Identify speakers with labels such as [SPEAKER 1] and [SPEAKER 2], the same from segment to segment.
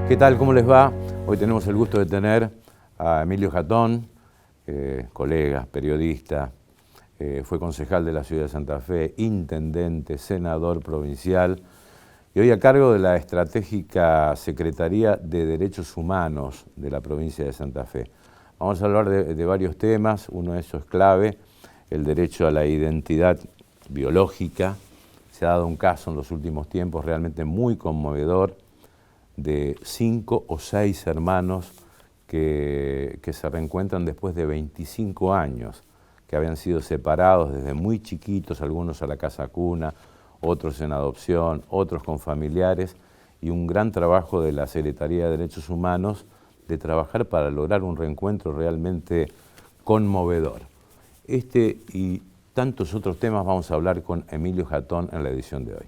[SPEAKER 1] ¿Qué tal? ¿Cómo les va? Hoy tenemos el gusto de tener a Emilio Jatón, colega, periodista, fue concejal de la ciudad de Santa Fe, intendente, senador provincial y hoy a cargo de la estratégica Secretaría de Derechos Humanos de la provincia de Santa Fe. Vamos a hablar de varios temas, uno de esos es clave, el derecho a la identidad biológica. Se ha dado un caso en los últimos tiempos realmente muy conmovedor, de 5 o 6 hermanos que se reencuentran después de 25 años, que habían sido separados desde muy chiquitos, algunos a la casa cuna, otros en adopción, otros con familiares, y un gran trabajo de la Secretaría de Derechos Humanos de trabajar para lograr un reencuentro realmente conmovedor. Este y tantos otros temas vamos a hablar con Emilio Jatón en la edición de hoy.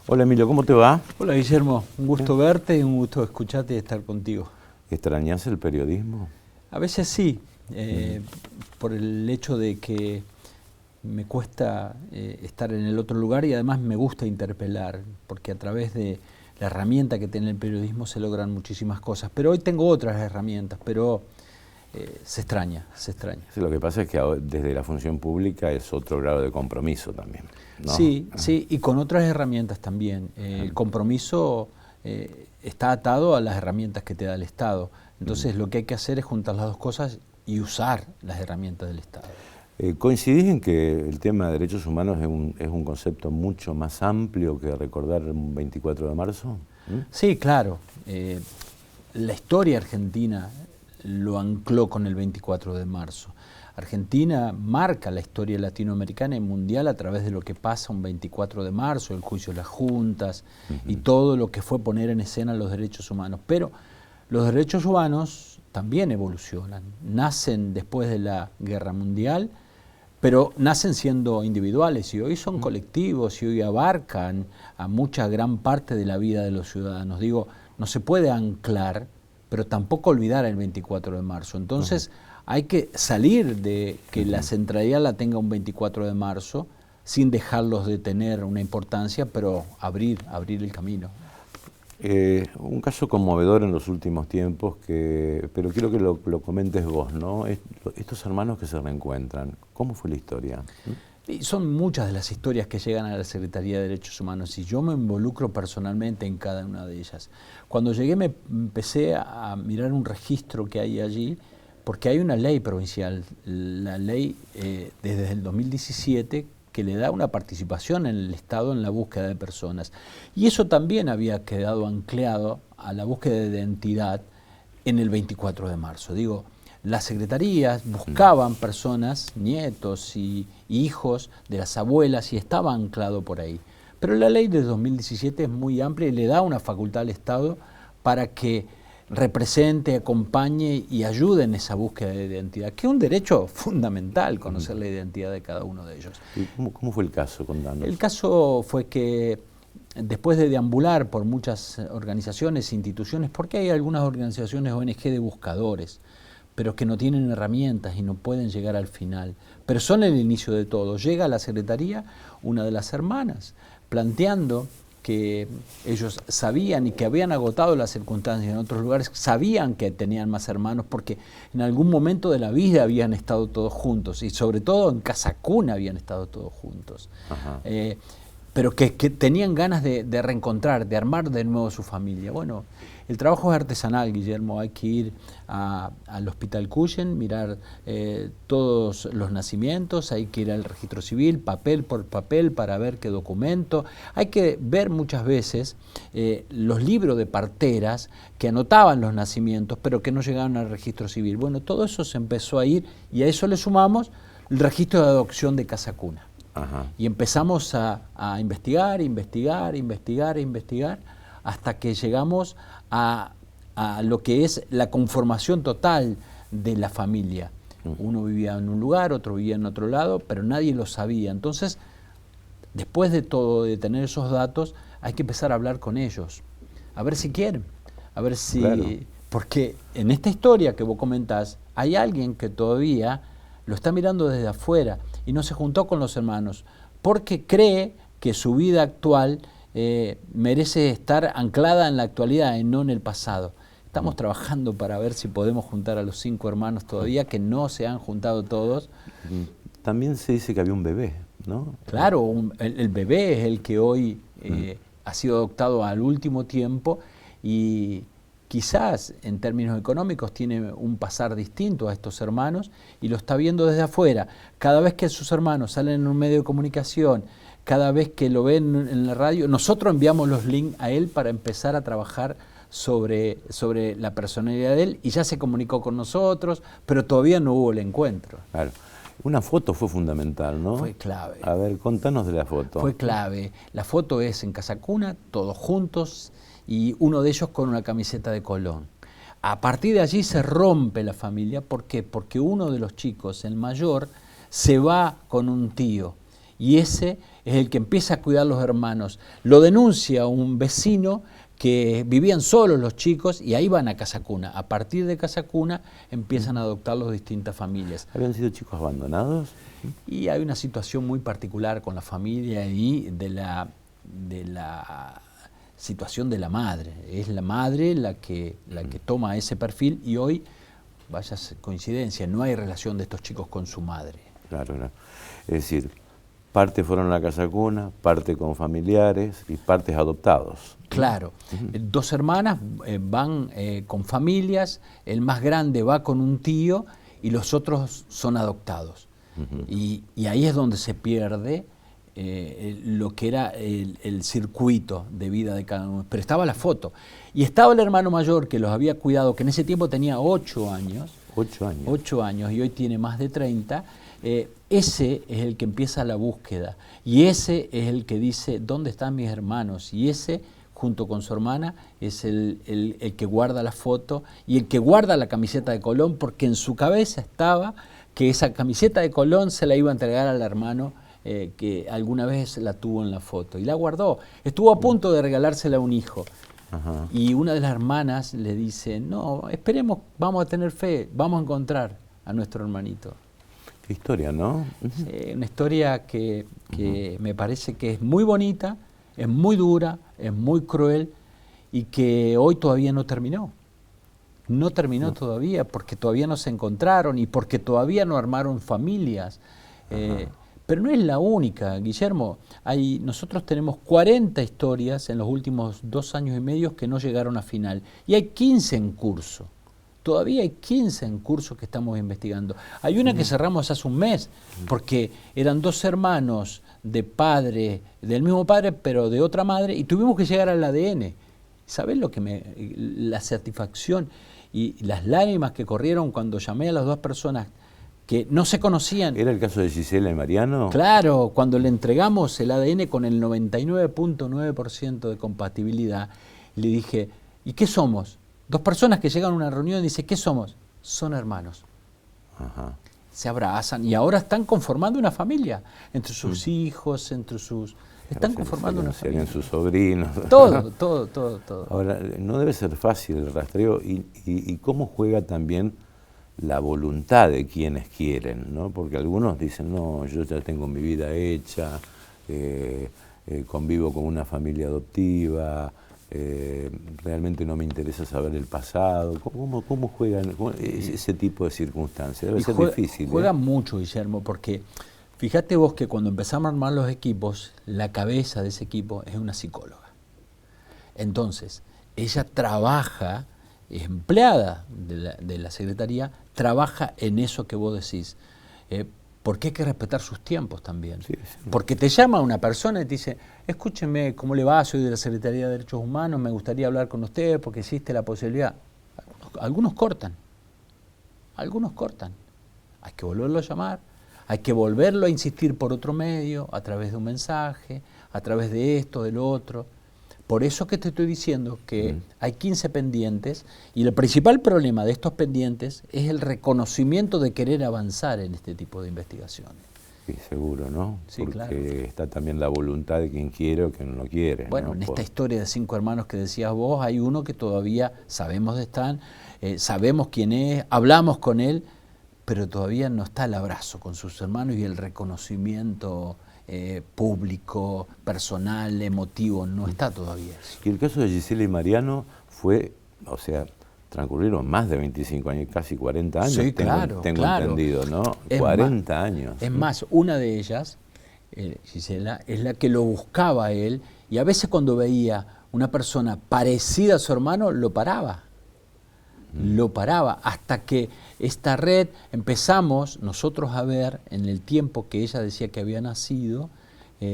[SPEAKER 1] Hola Emilio, ¿cómo te va?
[SPEAKER 2] Hola Guillermo, un gusto verte y un gusto escucharte y estar contigo.
[SPEAKER 1] ¿Extrañas el periodismo?
[SPEAKER 2] A veces sí, por el hecho de que me cuesta estar en el otro lugar y además me gusta interpelar, porque a través de la herramienta que tiene el periodismo se logran muchísimas cosas. Pero hoy tengo otras herramientas, pero se extraña.
[SPEAKER 1] Sí, lo que pasa es que desde la función pública es otro grado de compromiso también, ¿no?
[SPEAKER 2] Sí, sí, y con otras herramientas también. El compromiso está atado a las herramientas que te da el Estado. Entonces lo que hay que hacer es juntar las dos cosas y usar las herramientas del Estado.
[SPEAKER 1] ¿Coincidís en que el tema de derechos humanos es un concepto mucho más amplio que recordar un 24 de marzo?
[SPEAKER 2] Sí, claro. La historia argentina lo ancló con el 24 de marzo. Argentina marca la historia latinoamericana y mundial a través de lo que pasa un 24 de marzo, el juicio de las juntas y todo lo que fue poner en escena los derechos humanos. Pero los derechos humanos también evolucionan, nacen después de la guerra mundial, pero nacen siendo individuales y hoy son colectivos y hoy abarcan a mucha gran parte de la vida de los ciudadanos. Digo, no se puede anclar, pero tampoco olvidar el 24 de marzo. Entonces hay que salir de que la centralidad la tenga un 24 de marzo sin dejarlos de tener una importancia, pero abrir el camino.
[SPEAKER 1] Un caso conmovedor en los últimos tiempos, pero quiero que lo comentes vos, ¿no? Estos hermanos que se reencuentran, ¿cómo fue la historia?
[SPEAKER 2] Y son muchas de las historias que llegan a la Secretaría de Derechos Humanos y yo me involucro personalmente en cada una de ellas. Cuando llegué me empecé a mirar un registro que hay allí, porque hay una ley provincial, la ley desde el 2017, que le da una participación en el Estado en la búsqueda de personas. Y eso también había quedado anclado a la búsqueda de identidad en el 24 de marzo. Digo, las secretarías buscaban personas, nietos y hijos de las abuelas y estaba anclado por ahí. Pero la ley de 2017 es muy amplia y le da una facultad al Estado para que represente, acompañe y ayude en esa búsqueda de identidad, que es un derecho fundamental, conocer la identidad de cada uno de ellos.
[SPEAKER 1] ¿Y cómo fue el caso? Contanos.
[SPEAKER 2] El caso fue que después de deambular por muchas organizaciones, instituciones, porque hay algunas organizaciones ONG de buscadores, pero que no tienen herramientas y no pueden llegar al final, pero son el inicio de todo. Llega a la Secretaría una de las hermanas, planteando que ellos sabían y que habían agotado las circunstancias en otros lugares, sabían que tenían más hermanos porque en algún momento de la vida habían estado todos juntos y sobre todo en casa cuna habían estado todos juntos. Pero que tenían ganas de reencontrar, de armar de nuevo su familia. Bueno, el trabajo es artesanal, Guillermo, hay que ir al Hospital Cuyen, mirar todos los nacimientos, hay que ir al registro civil, papel por papel para ver qué documento, hay que ver muchas veces los libros de parteras que anotaban los nacimientos, pero que no llegaban al registro civil. Bueno, todo eso se empezó a ir y a eso le sumamos el registro de adopción de casa cuna. Y empezamos a investigar hasta que llegamos a lo que es la conformación total de la familia. Uno vivía en un lugar, otro vivía en otro lado, pero nadie lo sabía. Entonces, después de todo, de tener esos datos, hay que empezar a hablar con ellos. a ver si quieren, a ver si...
[SPEAKER 1] Claro.
[SPEAKER 2] Porque en esta historia que vos comentás, hay alguien que todavía lo está mirando desde afuera y no se juntó con los hermanos, porque cree que su vida actual merece estar anclada en la actualidad y no en el pasado. Estamos trabajando para ver si podemos juntar a los 5 hermanos todavía, que no se han juntado todos.
[SPEAKER 1] También se dice que había un bebé, ¿no?
[SPEAKER 2] Claro, el bebé es el que hoy ha sido adoptado al último tiempo y quizás en términos económicos tiene un pasar distinto a estos hermanos y lo está viendo desde afuera. Cada vez que sus hermanos salen en un medio de comunicación, cada vez que lo ven en la radio, nosotros enviamos los links a él para empezar a trabajar sobre la personalidad de él, y ya se comunicó con nosotros, pero todavía no hubo el encuentro.
[SPEAKER 1] Claro. Una foto fue fundamental, ¿no?
[SPEAKER 2] Fue clave.
[SPEAKER 1] A ver, contanos de la foto.
[SPEAKER 2] Fue clave. La foto es en Casa Cuna, todos juntos, y uno de ellos con una camiseta de Colón. A partir de allí se rompe la familia. ¿Por qué? Porque uno de los chicos, el mayor, se va con un tío, y ese es el que empieza a cuidar a los hermanos. Lo denuncia un vecino, que vivían solos los chicos, y ahí van a Casa Cuna. A partir de Casa Cuna empiezan a adoptarlos distintas familias.
[SPEAKER 1] ¿Habían sido chicos abandonados?
[SPEAKER 2] Y hay una situación muy particular con la familia y de la situación de la madre. Es la madre la que toma ese perfil, y hoy, vaya coincidencia, no hay relación de estos chicos con su madre.
[SPEAKER 1] Claro, claro. Es decir, parte fueron a la Casa Cuna, parte con familiares y partes adoptados.
[SPEAKER 2] Claro, 2 hermanas van con familias, el más grande va con un tío y los otros son adoptados. Y ahí es donde se pierde lo que era el circuito de vida de cada uno. Pero estaba la foto. Y estaba el hermano mayor que los había cuidado, que en ese tiempo tenía 8 años.
[SPEAKER 1] 8 años.
[SPEAKER 2] 8 años y hoy tiene más de 30. Ese es el que empieza la búsqueda. Y ese es el que dice, ¿dónde están mis hermanos? Y ese, junto con su hermana, es el que guarda la foto y el que guarda la camiseta de Colón, porque en su cabeza estaba que esa camiseta de Colón se la iba a entregar al hermano que alguna vez la tuvo en la foto. Y la guardó. Estuvo a punto de regalársela a un hijo. Ajá. Y una de las hermanas le dice, no, esperemos, vamos a tener fe, vamos a encontrar a nuestro hermanito.
[SPEAKER 1] Qué historia, ¿no?
[SPEAKER 2] Sí, una historia que me parece que es muy bonita, es muy dura, es muy cruel, y que hoy todavía no terminó. No terminó todavía, porque todavía no se encontraron y porque todavía no armaron familias. Pero no es la única, Guillermo. Nosotros tenemos 40 historias en los últimos 2 años y medio que no llegaron a final. Y hay 15 en curso. Todavía hay 15 en curso que estamos investigando. Hay una que cerramos hace un mes, porque eran 2 hermanos de padre, del mismo padre, pero de otra madre, y tuvimos que llegar al ADN. ¿Sabés lo que la satisfacción y las lágrimas que corrieron cuando llamé a las 2 personas que no se conocían?
[SPEAKER 1] ¿Era el caso de Gisela y Mariano?
[SPEAKER 2] Claro, cuando le entregamos el ADN con el 99.9% de compatibilidad, le dije, ¿y qué somos? 2 personas que llegan a una reunión y dicen, ¿qué somos? Son hermanos.
[SPEAKER 1] Ajá.
[SPEAKER 2] Se abrazan y ahora están conformando una familia, entre sus hijos, entre sus... Están conformando una familia.
[SPEAKER 1] Serían sus sobrinos.
[SPEAKER 2] Todo.
[SPEAKER 1] Ahora, no debe ser fácil el rastreo y cómo juega también la voluntad de quienes quieren, ¿no? Porque algunos dicen, no, yo ya tengo mi vida hecha, convivo con una familia adoptiva, realmente no me interesa saber el pasado. ¿Cómo juegan ese tipo de circunstancias? Debe ser difícil.
[SPEAKER 2] Juegan mucho, Guillermo, porque fíjate vos que cuando empezamos a armar los equipos, la cabeza de ese equipo es una psicóloga. Entonces, ella trabaja, es empleada de la Secretaría, trabaja en eso que vos decís. Porque hay que respetar sus tiempos también. Sí. Porque te llama una persona y te dice, escúcheme, ¿cómo le va? Soy de la Secretaría de Derechos Humanos, me gustaría hablar con usted porque existe la posibilidad. Algunos cortan. Hay que volverlo a llamar, hay que volverlo a insistir por otro medio, a través de un mensaje, a través de esto, de lo otro. Por eso que te estoy diciendo que hay 15 pendientes, y el principal problema de estos pendientes es el reconocimiento de querer avanzar en este tipo de investigaciones.
[SPEAKER 1] Sí, seguro, ¿no?
[SPEAKER 2] Sí,
[SPEAKER 1] porque
[SPEAKER 2] claro.
[SPEAKER 1] está también la voluntad de quien quiere o quien no quiere.
[SPEAKER 2] Bueno,
[SPEAKER 1] ¿no?
[SPEAKER 2] en esta historia de 5 hermanos que decías vos, hay uno que todavía sabemos de están, sabemos quién es, hablamos con él, pero todavía no está el abrazo con sus hermanos y el reconocimiento público, personal, emotivo, no está todavía eso.
[SPEAKER 1] Y el caso de Gisela y Mariano fue, o sea, transcurrieron más de 25 años, casi 40 años,
[SPEAKER 2] Sí, claro,
[SPEAKER 1] tengo
[SPEAKER 2] claro.
[SPEAKER 1] entendido, ¿no?
[SPEAKER 2] Es
[SPEAKER 1] 40 años.
[SPEAKER 2] Es más, una de ellas, Gisela, es la que lo buscaba a él y a veces cuando veía una persona parecida a su hermano, lo paraba. Lo paraba hasta que esta red empezamos nosotros a ver en el tiempo que ella decía que había nacido,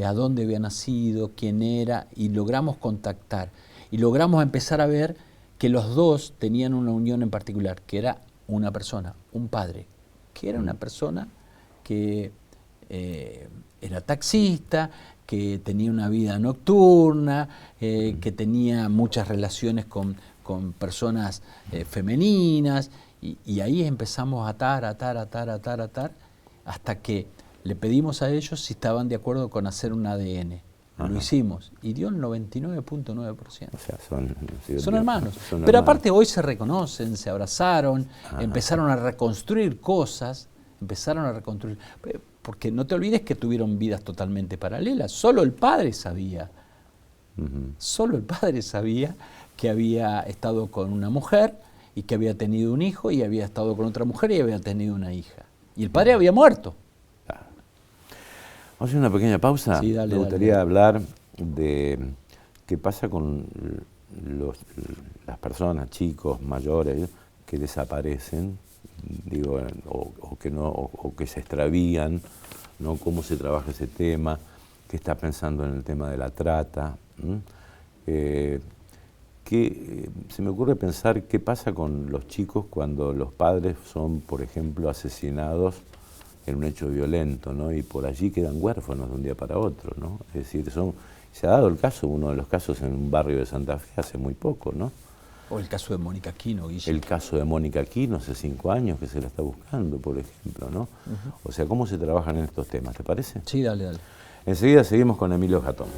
[SPEAKER 2] a dónde había nacido, quién era, y logramos contactar. Y logramos empezar a ver que los dos tenían una unión en particular, que era una persona, un padre, que era una persona que era taxista, que tenía una vida nocturna, que tenía muchas relaciones con personas femeninas, y ahí empezamos a atar, hasta que le pedimos a ellos si estaban de acuerdo con hacer un ADN. Lo hicimos y dio el 99.9%.
[SPEAKER 1] O sea,
[SPEAKER 2] son hermanos.
[SPEAKER 1] Son
[SPEAKER 2] Pero
[SPEAKER 1] hermanos.
[SPEAKER 2] aparte hoy se reconocen, se abrazaron, empezaron a reconstruir cosas, porque no te olvides que tuvieron vidas totalmente paralelas. Solo el padre sabía. Solo el padre sabía que había estado con una mujer y que había tenido un hijo y había estado con otra mujer y había tenido una hija. Y el padre había muerto.
[SPEAKER 1] Vamos a hacer una pequeña pausa.
[SPEAKER 2] Sí, dale,
[SPEAKER 1] Me gustaría
[SPEAKER 2] dale.
[SPEAKER 1] hablar de qué pasa con las personas, chicos, mayores, que desaparecen, digo, o que no, o que se extravían, ¿no? Cómo se trabaja ese tema, qué está pensando en el tema de la trata. Se me ocurre pensar qué pasa con los chicos cuando los padres son, por ejemplo, asesinados en un hecho violento, ¿no? Y por allí quedan huérfanos de un día para otro, ¿no? Es decir, se ha dado el caso, uno de los casos en un barrio de Santa Fe hace muy poco, ¿no?
[SPEAKER 2] O el caso de Mónica Aquino, Guille.
[SPEAKER 1] El caso de Mónica Aquino hace 5 años que se la está buscando, por ejemplo, ¿no? O sea, ¿cómo se trabajan en estos temas? ¿Te parece?
[SPEAKER 2] Sí, dale.
[SPEAKER 1] Enseguida seguimos con Emilio Jatón.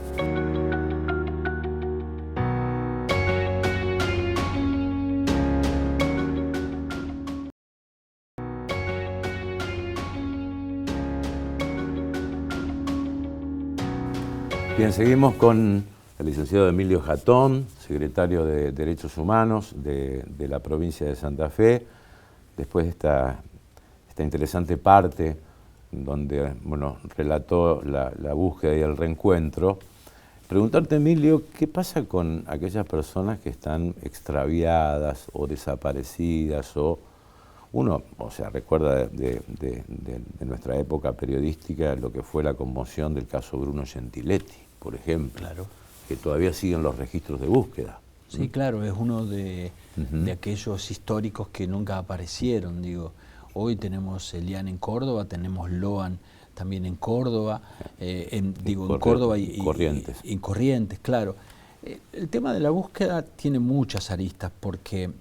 [SPEAKER 1] Bien, seguimos con el licenciado Emilio Jatón, secretario de Derechos Humanos de la provincia de Santa Fe, después de esta interesante parte donde, bueno, relató la búsqueda y el reencuentro. Preguntarte, Emilio, ¿qué pasa con aquellas personas que están extraviadas o desaparecidas? Uno, o sea, recuerda de nuestra época periodística lo que fue la conmoción del caso Bruno Gentiletti, por ejemplo,
[SPEAKER 2] Claro.
[SPEAKER 1] que todavía siguen los registros de búsqueda.
[SPEAKER 2] Sí, claro, es uno de aquellos históricos que nunca aparecieron, digo. Hoy tenemos Elian en Córdoba, tenemos Loan también en Córdoba, en Córdoba y
[SPEAKER 1] Corrientes.
[SPEAKER 2] Y Corrientes, claro. El tema de la búsqueda tiene muchas aristas porque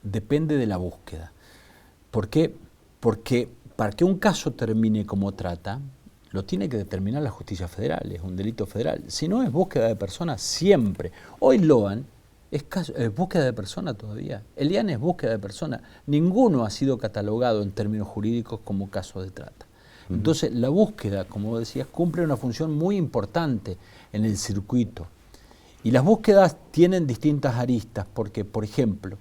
[SPEAKER 2] depende de la búsqueda. ¿Por qué? Porque para que un caso termine como trata, lo tiene que determinar la justicia federal, es un delito federal. Si no es búsqueda de personas, siempre. Hoy Loan es búsqueda de persona todavía. Elian es búsqueda de persona. Ninguno ha sido catalogado en términos jurídicos como caso de trata. Entonces, la búsqueda, como decías, cumple una función muy importante en el circuito. Y las búsquedas tienen distintas aristas, porque, por ejemplo,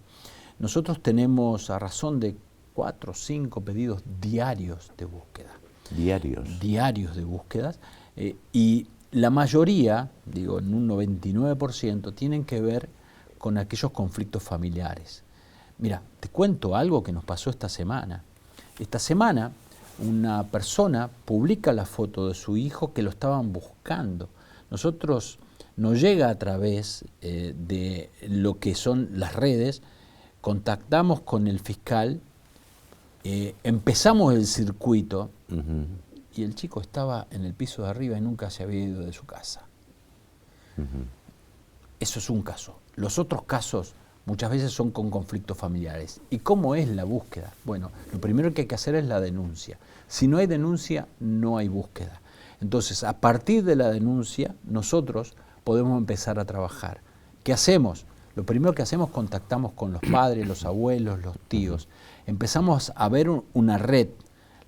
[SPEAKER 2] nosotros tenemos a razón de 4 o 5 pedidos diarios de búsqueda. Diarios de búsquedas, y la mayoría, digo, en un 99%, tienen que ver con aquellos conflictos familiares. Mira, te cuento algo que nos pasó esta semana. Esta semana una persona publica la foto de su hijo que lo estaban buscando. Nosotros nos llega a través de lo que son las redes, contactamos con el fiscal, empezamos el circuito y el chico estaba en el piso de arriba y nunca se había ido de su casa. Eso es un caso. Los otros casos muchas veces son con conflictos familiares. ¿Y cómo es la búsqueda? Bueno, lo primero que hay que hacer es la denuncia. Si no hay denuncia, no hay búsqueda. Entonces, a partir de la denuncia, nosotros podemos empezar a trabajar. ¿Qué hacemos? Lo primero que hacemos, contactamos con los padres, los abuelos, los tíos. Empezamos a ver una red,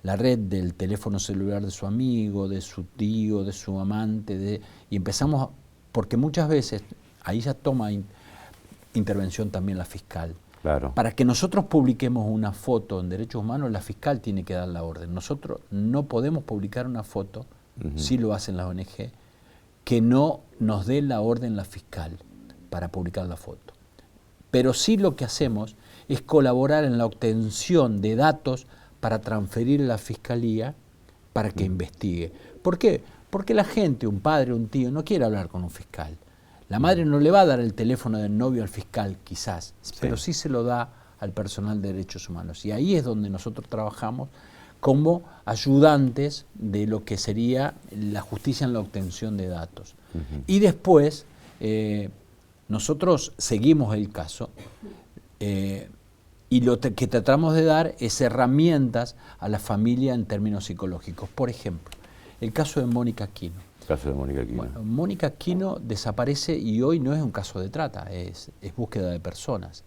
[SPEAKER 2] la red del teléfono celular de su amigo, de su tío, de su amante, y empezamos, porque muchas veces, ahí ya toma intervención también la fiscal.
[SPEAKER 1] Claro.
[SPEAKER 2] Para que nosotros publiquemos una foto en derechos humanos, la fiscal tiene que dar la orden. Nosotros no podemos publicar una foto, sí lo hacen las ONG, que no nos dé la orden la fiscal para publicar la foto. Pero sí lo que hacemos es colaborar en la obtención de datos para transferir a la fiscalía para que investigue. ¿Por qué? Porque la gente, un padre, un tío, no quiere hablar con un fiscal. La madre no le va a dar el teléfono del novio al fiscal, quizás, pero sí se lo da al personal de derechos humanos. Y ahí es donde nosotros trabajamos como ayudantes de lo que sería la justicia en la obtención de datos. Y después nosotros seguimos el caso y lo que tratamos de dar es herramientas a la familia en términos psicológicos. Por ejemplo, el caso de Mónica Aquino.
[SPEAKER 1] Caso de Mónica Aquino.
[SPEAKER 2] Bueno, Mónica Aquino desaparece y hoy no es un caso de trata, es búsqueda de personas.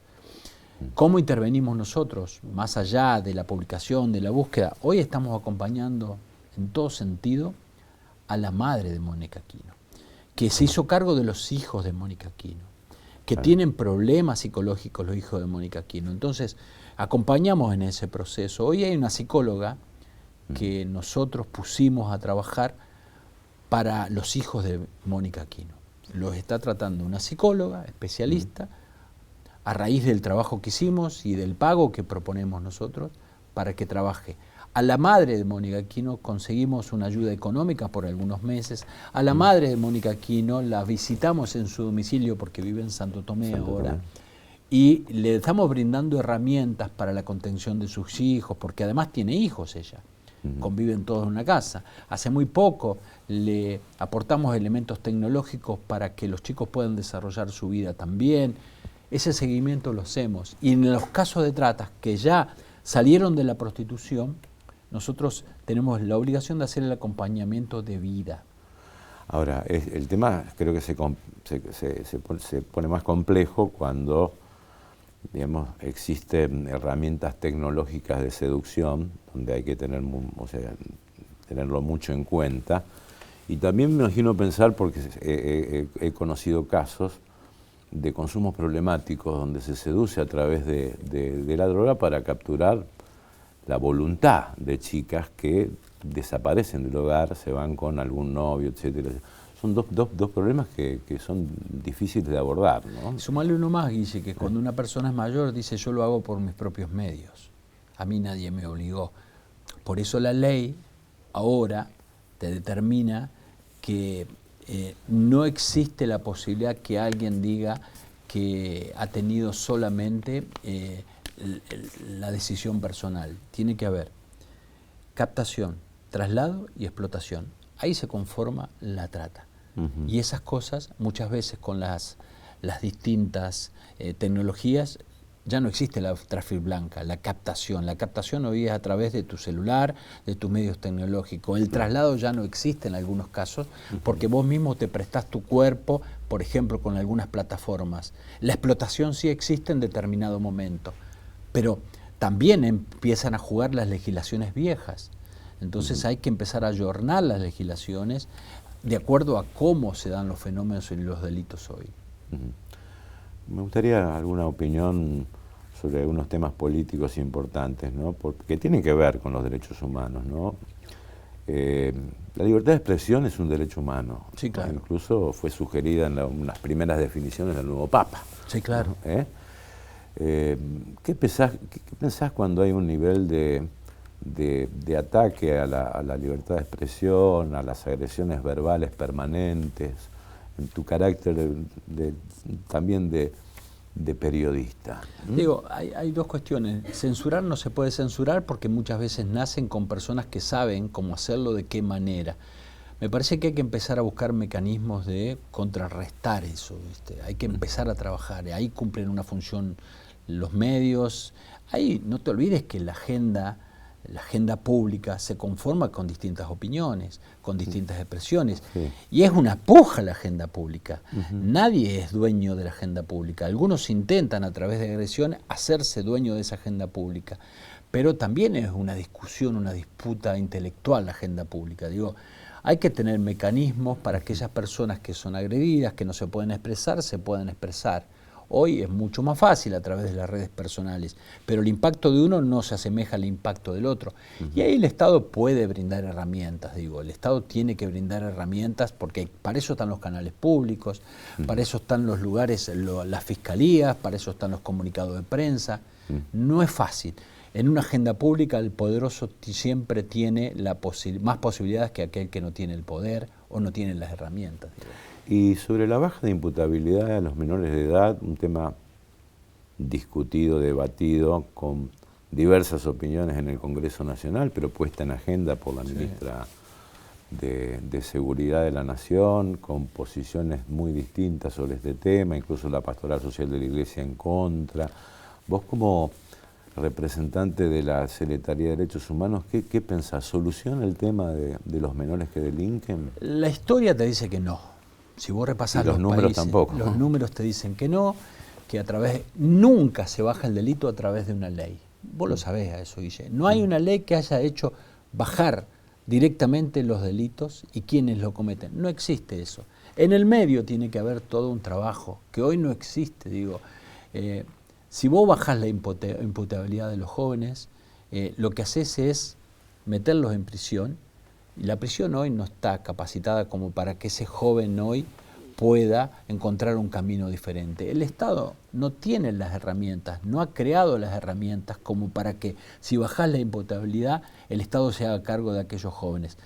[SPEAKER 2] ¿Cómo intervenimos nosotros, más allá de la publicación, de la búsqueda? Hoy estamos acompañando en todo sentido a la madre de Mónica Aquino, que se hizo cargo de los hijos de Mónica Aquino, que tienen problemas psicológicos los hijos de Mónica Aquino. Entonces, acompañamos en ese proceso. Hoy hay una psicóloga que nosotros pusimos a trabajar para los hijos de Mónica Aquino. Los está tratando una psicóloga especialista a raíz del trabajo que hicimos y del pago que proponemos nosotros para que trabaje. A la madre de Mónica Aquino conseguimos una ayuda económica por algunos meses. A la madre de Mónica Aquino la visitamos en su domicilio porque vive en Santo Tomé ahora. Y le estamos brindando herramientas para la contención de sus hijos, porque además tiene hijos ella. Conviven todos en una casa. Hace muy poco le aportamos elementos tecnológicos para que los chicos puedan desarrollar su vida también. Ese seguimiento lo hacemos. Y en los casos de trata que ya salieron de la prostitución, nosotros tenemos la obligación de hacer el acompañamiento de vida.
[SPEAKER 1] Ahora, el tema creo que se pone más complejo cuando, digamos, existen herramientas tecnológicas de seducción, donde hay que tenerlo mucho en cuenta. Y también me imagino pensar, porque he conocido casos de consumos problemáticos donde se seduce a través de la droga para capturar la voluntad de chicas que desaparecen del hogar, se van con algún novio, etcétera. Son dos problemas que son difíciles de abordar, ¿no?
[SPEAKER 2] Sumarle uno más, Guille, que cuando una persona es mayor dice yo lo hago por mis propios medios, a mí nadie me obligó. Por eso la ley ahora te determina que no existe la posibilidad que alguien diga que ha tenido solamente la decisión personal. Tiene que haber captación, traslado y explotación. Ahí se conforma la trata. Y esas cosas, muchas veces con las distintas tecnologías, ya no existe la trafil blanca, la captación. La captación hoy es a través de tu celular, de tus medios tecnológicos. El traslado ya no existe en algunos casos porque vos mismo te prestás tu cuerpo, por ejemplo, con algunas plataformas. La explotación sí existe en determinado momento, pero también empiezan a jugar las legislaciones viejas. Entonces hay que empezar a ayornar las legislaciones de acuerdo a cómo se dan los fenómenos y los delitos hoy.
[SPEAKER 1] Me gustaría alguna opinión sobre algunos temas políticos importantes, ¿no? Porque tienen que ver con los derechos humanos, ¿no? La libertad de expresión es un derecho humano.
[SPEAKER 2] Sí, claro.
[SPEAKER 1] Incluso fue sugerida en unas primeras definiciones del nuevo Papa.
[SPEAKER 2] Sí, claro.
[SPEAKER 1] ¿Qué pensás cuando hay un nivel de ataque a la libertad de expresión, a las agresiones verbales permanentes, en tu carácter también de periodista?
[SPEAKER 2] Digo, hay dos cuestiones. Censurar no se puede censurar porque muchas veces nacen con personas que saben cómo hacerlo, de qué manera. Me parece que hay que empezar a buscar mecanismos de contrarrestar eso, ¿viste? Hay que empezar a trabajar, ahí cumplen una función los medios. Ahí no te olvides que la agenda pública se conforma con distintas opiniones, con distintas expresiones, y es una puja la agenda pública. Nadie es dueño de la agenda pública. Algunos intentan a través de agresiones hacerse dueño de esa agenda pública, pero también es una discusión, una disputa intelectual la agenda pública. Digo, hay que tener mecanismos para que aquellas personas que son agredidas, que no se pueden expresar, se puedan expresar. Hoy es mucho más fácil a través de las redes personales, pero el impacto de uno no se asemeja al impacto del otro. Y ahí el Estado puede brindar herramientas, digo, el Estado tiene que brindar herramientas porque para eso están los canales públicos, para eso están los lugares, las fiscalías, para eso están los comunicados de prensa. No es fácil. En una agenda pública el poderoso siempre tiene más posibilidades que aquel que no tiene el poder o no tiene las herramientas, digo.
[SPEAKER 1] Y sobre la baja de imputabilidad a los menores de edad, un tema discutido, debatido, con diversas opiniones en el Congreso Nacional, pero puesta en agenda por la ministra de Seguridad de la Nación, con posiciones muy distintas sobre este tema, incluso la Pastoral Social de la Iglesia en contra. Vos como representante de la Secretaría de Derechos Humanos, ¿qué pensás? ¿Soluciona el tema de los menores que delinquen?
[SPEAKER 2] La historia te dice que no. Si vos repasás
[SPEAKER 1] los números
[SPEAKER 2] países,
[SPEAKER 1] tampoco.
[SPEAKER 2] Los números te dicen que no, que nunca se baja el delito a través de una ley. Vos lo sabés a eso, Guille. No hay una ley que haya hecho bajar directamente los delitos y quienes lo cometen. No existe eso. En el medio tiene que haber todo un trabajo que hoy no existe. Digo, si vos bajás la imputabilidad de los jóvenes, lo que haces es meterlos en prisión. Y la prisión hoy no está capacitada como para que ese joven hoy pueda encontrar un camino diferente. El Estado no tiene las herramientas, no ha creado las herramientas como para que si bajás la imputabilidad, el Estado se haga cargo de aquellos jóvenes.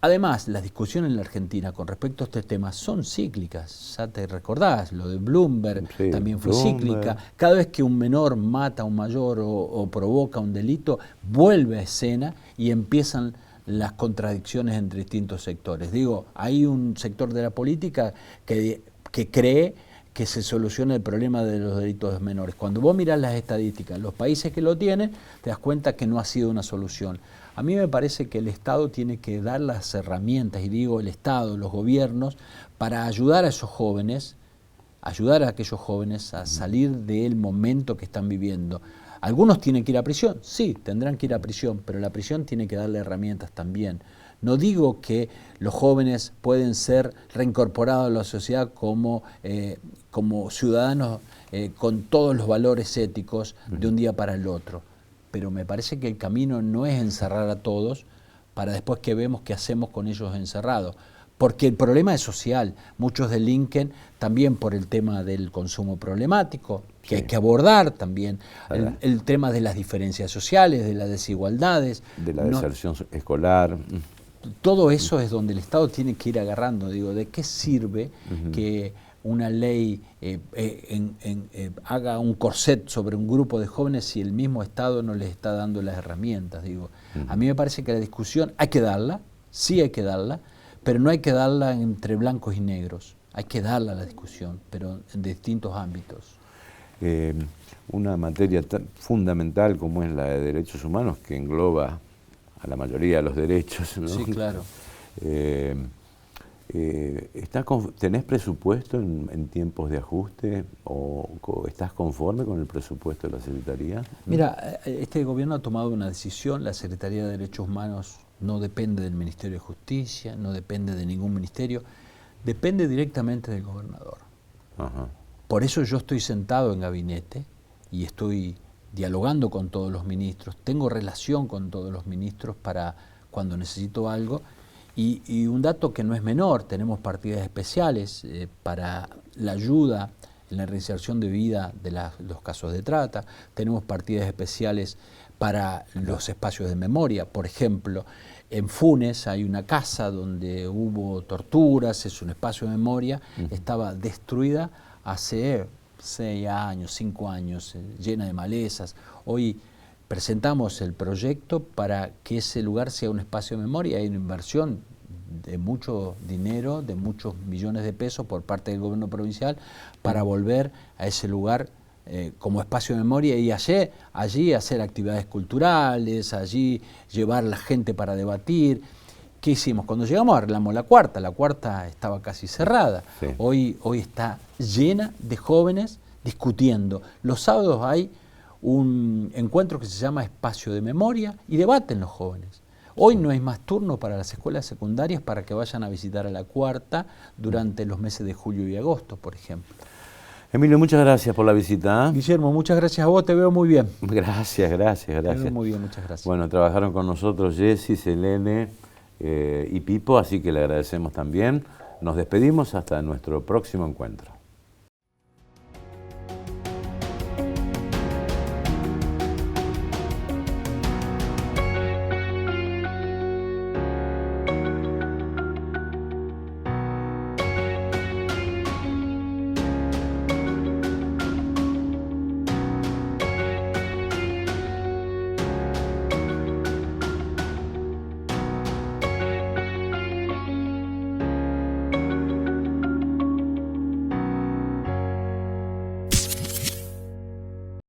[SPEAKER 2] Además, las discusiones en la Argentina con respecto a este tema son cíclicas. Ya te recordás, lo de Bloomberg también fue cíclica. Cada vez que un menor mata a un mayor o provoca un delito, vuelve a escena y empiezan las contradicciones entre distintos sectores. Digo, hay un sector de la política que cree que se soluciona el problema de los delitos menores. Cuando vos mirás las estadísticas, los países que lo tienen, te das cuenta que no ha sido una solución. A mí me parece que el Estado tiene que dar las herramientas, y digo el Estado, los gobiernos, para ayudar a esos jóvenes, ayudar a aquellos jóvenes a salir del momento que están viviendo. ¿Algunos tienen que ir a prisión? Sí, tendrán que ir a prisión, pero la prisión tiene que darle herramientas también. No digo que los jóvenes pueden ser reincorporados a la sociedad como ciudadanos con todos los valores éticos de un día para el otro, pero me parece que el camino no es encerrar a todos para después que vemos qué hacemos con ellos encerrados. Porque el problema es social, muchos delinquen también por el tema del consumo problemático, que hay que abordar también, el tema de las diferencias sociales, de las desigualdades. De la
[SPEAKER 1] deserción escolar.
[SPEAKER 2] Todo eso es donde el Estado tiene que ir agarrando. Digo, ¿de qué sirve que una ley haga un corset sobre un grupo de jóvenes si el mismo Estado no les está dando las herramientas? Digo, a mí me parece que la discusión hay que darla, sí hay que darla, pero no hay que darla entre blancos y negros. Hay que darla a la discusión, pero en distintos ámbitos.
[SPEAKER 1] Una materia tan fundamental como es la de derechos humanos, que engloba a la mayoría de los derechos, ¿no?
[SPEAKER 2] Sí, claro.
[SPEAKER 1] ¿Tenés presupuesto en tiempos de ajuste o estás conforme con el presupuesto de la Secretaría?
[SPEAKER 2] Mira, este gobierno ha tomado una decisión. La Secretaría de Derechos Humanos no depende del Ministerio de Justicia, no depende de ningún ministerio, depende directamente del gobernador.
[SPEAKER 1] Ajá.
[SPEAKER 2] Por eso yo estoy sentado en gabinete y estoy dialogando con todos los ministros, tengo relación con todos los ministros para cuando necesito algo. Y un dato que no es menor, tenemos partidas especiales para la ayuda en la reinserción de vida de los casos de trata, tenemos partidas especiales para los espacios de memoria. Por ejemplo, en Funes hay una casa donde hubo torturas, es un espacio de memoria, estaba destruida hace 6 años, 5 años, llena de malezas. Hoy presentamos el proyecto para que ese lugar sea un espacio de memoria. Hay una inversión de mucho dinero, de muchos millones de pesos por parte del gobierno provincial para volver a ese lugar como espacio de memoria y allí hacer actividades culturales, allí llevar a la gente para debatir. ¿Qué hicimos? Cuando llegamos arreglamos la cuarta estaba casi cerrada. Sí. Hoy está llena de jóvenes discutiendo. Los sábados hay un encuentro que se llama Espacio de Memoria y debaten los jóvenes. Hoy no hay más turno para las escuelas secundarias para que vayan a visitar a la cuarta durante los meses de julio y agosto, por ejemplo.
[SPEAKER 1] Emilio, muchas gracias por la visita.
[SPEAKER 2] Guillermo, muchas gracias a vos, te veo muy bien.
[SPEAKER 1] Gracias.
[SPEAKER 2] Te veo muy bien, muchas gracias.
[SPEAKER 1] Bueno, trabajaron con nosotros Jessy, Selene y Pipo, así que le agradecemos también. Nos despedimos hasta nuestro próximo encuentro.